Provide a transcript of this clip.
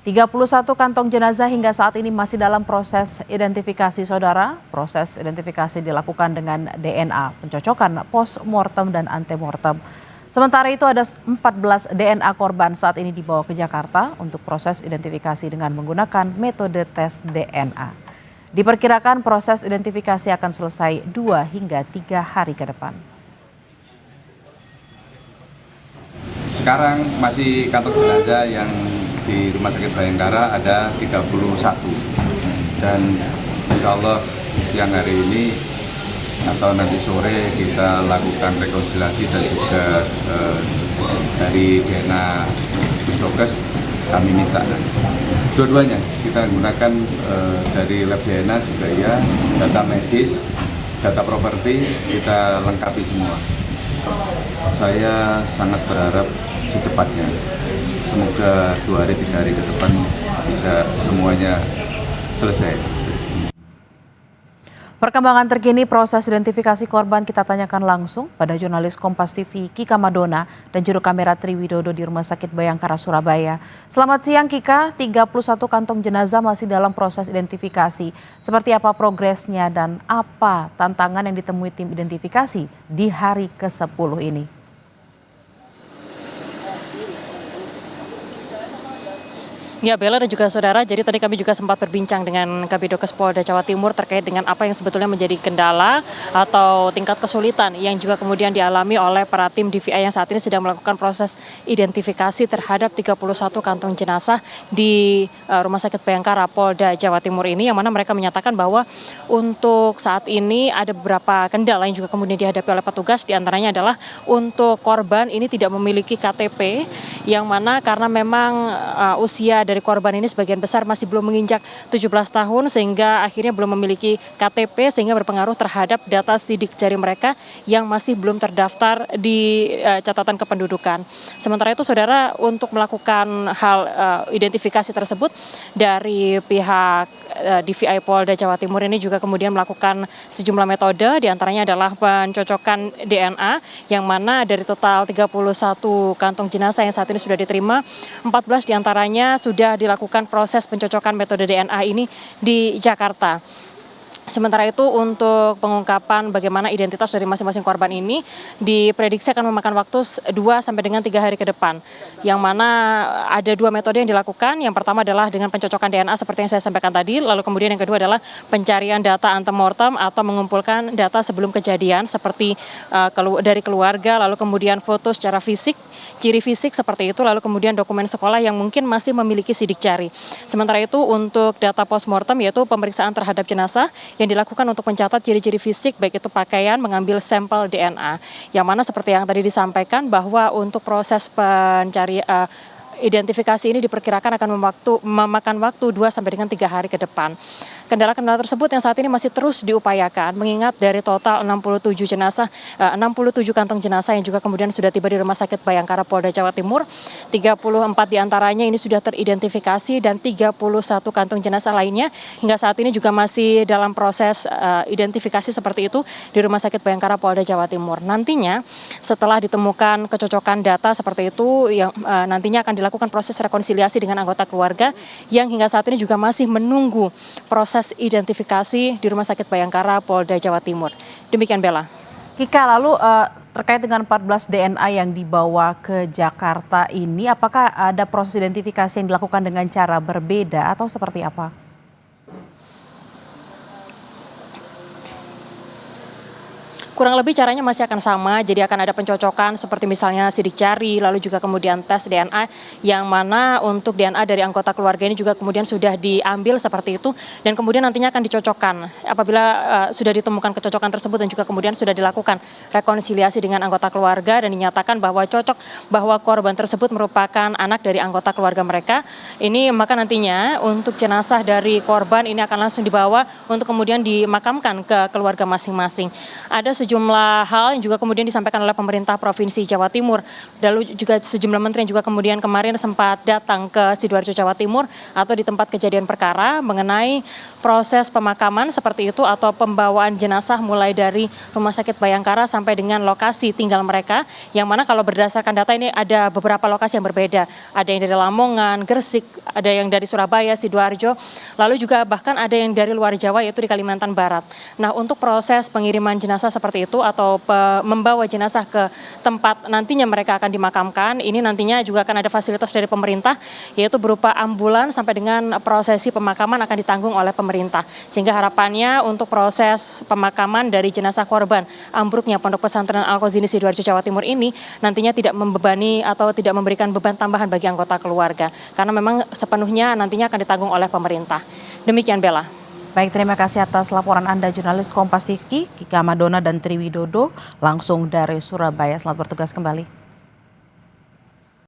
31 kantong jenazah hingga saat ini masih dalam proses identifikasi saudara. Proses identifikasi dilakukan dengan DNA, pencocokan post-mortem dan antemortem. Sementara itu ada 14 DNA korban saat ini dibawa ke Jakarta untuk proses identifikasi dengan menggunakan metode tes DNA. Diperkirakan proses identifikasi akan selesai 2 hingga 3 hari ke depan. Sekarang masih kantong jenazah yang di Rumah Sakit Bayangkara ada 31 dan insya Allah siang hari ini atau nanti sore kita lakukan rekonsiliasi dan juga dari DNA Pusdokes kami minta dua-duanya kita gunakan dari lab DNA juga ya, data medis, data properti kita lengkapi semua. Saya sangat berharap secepatnya, semoga 2 hari 3 hari ke depan bisa semuanya selesai. Perkembangan terkini proses identifikasi korban kita tanyakan langsung pada jurnalis Kompas TV Kika Madona dan juru kamera Triwidodo di Rumah Sakit Bayangkara Surabaya. Selamat siang Kika, 31 kantong jenazah masih dalam proses identifikasi. Seperti apa progresnya dan apa tantangan yang ditemui tim identifikasi di hari ke-10 ini? Ya Bella dan juga saudara, jadi tadi kami juga sempat berbincang dengan Kabidokes Polda Jawa Timur terkait dengan apa yang sebetulnya menjadi kendala atau tingkat kesulitan yang juga kemudian dialami oleh para tim DVI yang saat ini sedang melakukan proses identifikasi terhadap 31 kantong jenazah di Rumah Sakit Bayangkara Polda Jawa Timur ini, yang mana mereka menyatakan bahwa untuk saat ini ada beberapa kendala yang juga kemudian dihadapi oleh petugas, diantaranya adalah untuk korban ini tidak memiliki KTP, yang mana karena memang usia dari korban ini sebagian besar masih belum menginjak 17 tahun sehingga akhirnya belum memiliki KTP sehingga berpengaruh terhadap data sidik jari mereka yang masih belum terdaftar di catatan kependudukan. Sementara itu saudara, untuk melakukan hal identifikasi tersebut dari pihak DVI Polda Jawa Timur ini juga kemudian melakukan sejumlah metode, diantaranya adalah pencocokan DNA yang mana dari total 31 kantong jenazah yang saat ini sudah diterima, 14 diantaranya sudah dilakukan proses pencocokan metode DNA ini di Jakarta. Sementara itu untuk pengungkapan bagaimana identitas dari masing-masing korban ini diprediksi akan memakan waktu 2 sampai dengan 3 hari ke depan. Yang mana ada 2 metode yang dilakukan. Yang pertama adalah dengan pencocokan DNA seperti yang saya sampaikan tadi. Lalu kemudian yang kedua adalah pencarian data antemortem atau mengumpulkan data sebelum kejadian seperti dari keluarga, lalu kemudian foto secara fisik, ciri fisik seperti itu, lalu kemudian dokumen sekolah yang mungkin masih memiliki sidik jari. Sementara itu untuk data postmortem yaitu pemeriksaan terhadap jenazah yang dilakukan untuk mencatat ciri-ciri fisik baik itu pakaian, mengambil sampel DNA. Yang mana seperti yang tadi disampaikan bahwa untuk proses identifikasi ini diperkirakan akan memakan waktu 2 sampai dengan 3 hari ke depan. Kendala-kendala tersebut yang saat ini masih terus diupayakan mengingat dari total 67 kantong jenazah yang juga kemudian sudah tiba di Rumah Sakit Bayangkara Polda Jawa Timur, 34 diantaranya ini sudah teridentifikasi dan 31 kantong jenazah lainnya hingga saat ini juga masih dalam proses identifikasi seperti itu di Rumah Sakit Bayangkara Polda Jawa Timur. Nantinya setelah ditemukan kecocokan data seperti itu yang nantinya akan dilakukan proses rekonsiliasi dengan anggota keluarga yang hingga saat ini juga masih menunggu proses identifikasi di Rumah Sakit Bayangkara Polda Jawa Timur. Demikian Bella. Kika, lalu terkait dengan 14 DNA yang dibawa ke Jakarta ini, apakah ada proses identifikasi yang dilakukan dengan cara berbeda atau seperti apa? Kurang lebih caranya masih akan sama, jadi akan ada pencocokan seperti misalnya sidik jari, lalu juga kemudian tes DNA, yang mana untuk DNA dari anggota keluarga ini juga kemudian sudah diambil seperti itu, dan kemudian nantinya akan dicocokkan. Apabila sudah ditemukan kecocokan tersebut dan juga kemudian sudah dilakukan rekonsiliasi dengan anggota keluarga dan dinyatakan bahwa cocok bahwa korban tersebut merupakan anak dari anggota keluarga mereka, ini maka nantinya untuk jenazah dari korban ini akan langsung dibawa untuk kemudian dimakamkan ke keluarga masing-masing. Ada sejumlah hal yang juga kemudian disampaikan oleh pemerintah Provinsi Jawa Timur. Lalu juga sejumlah menteri yang juga kemudian kemarin sempat datang ke Sidoarjo, Jawa Timur atau di tempat kejadian perkara mengenai proses pemakaman seperti itu atau pembawaan jenazah mulai dari Rumah Sakit Bayangkara sampai dengan lokasi tinggal mereka. Yang mana kalau berdasarkan data ini ada beberapa lokasi yang berbeda. Ada yang dari Lamongan, Gresik, ada yang dari Surabaya, Sidoarjo, lalu juga bahkan ada yang dari luar Jawa yaitu di Kalimantan Barat. Nah, untuk proses pengiriman jenazah seperti itu atau membawa jenazah ke tempat nantinya mereka akan dimakamkan, ini nantinya juga akan ada fasilitas dari pemerintah yaitu berupa ambulan sampai dengan prosesi pemakaman akan ditanggung oleh pemerintah. Sehingga harapannya untuk proses pemakaman dari jenazah korban ambruknya Pondok Pesantren Al-Qazini Sidoarjo, Jawa Timur ini nantinya tidak membebani atau tidak memberikan beban tambahan bagi anggota keluarga karena memang sepenuhnya nantinya akan ditanggung oleh pemerintah. Demikian Bella. Baik, terima kasih atas laporan Anda jurnalis Kompas TV, Kika Madona dan Triwidodo langsung dari Surabaya. Selamat bertugas kembali.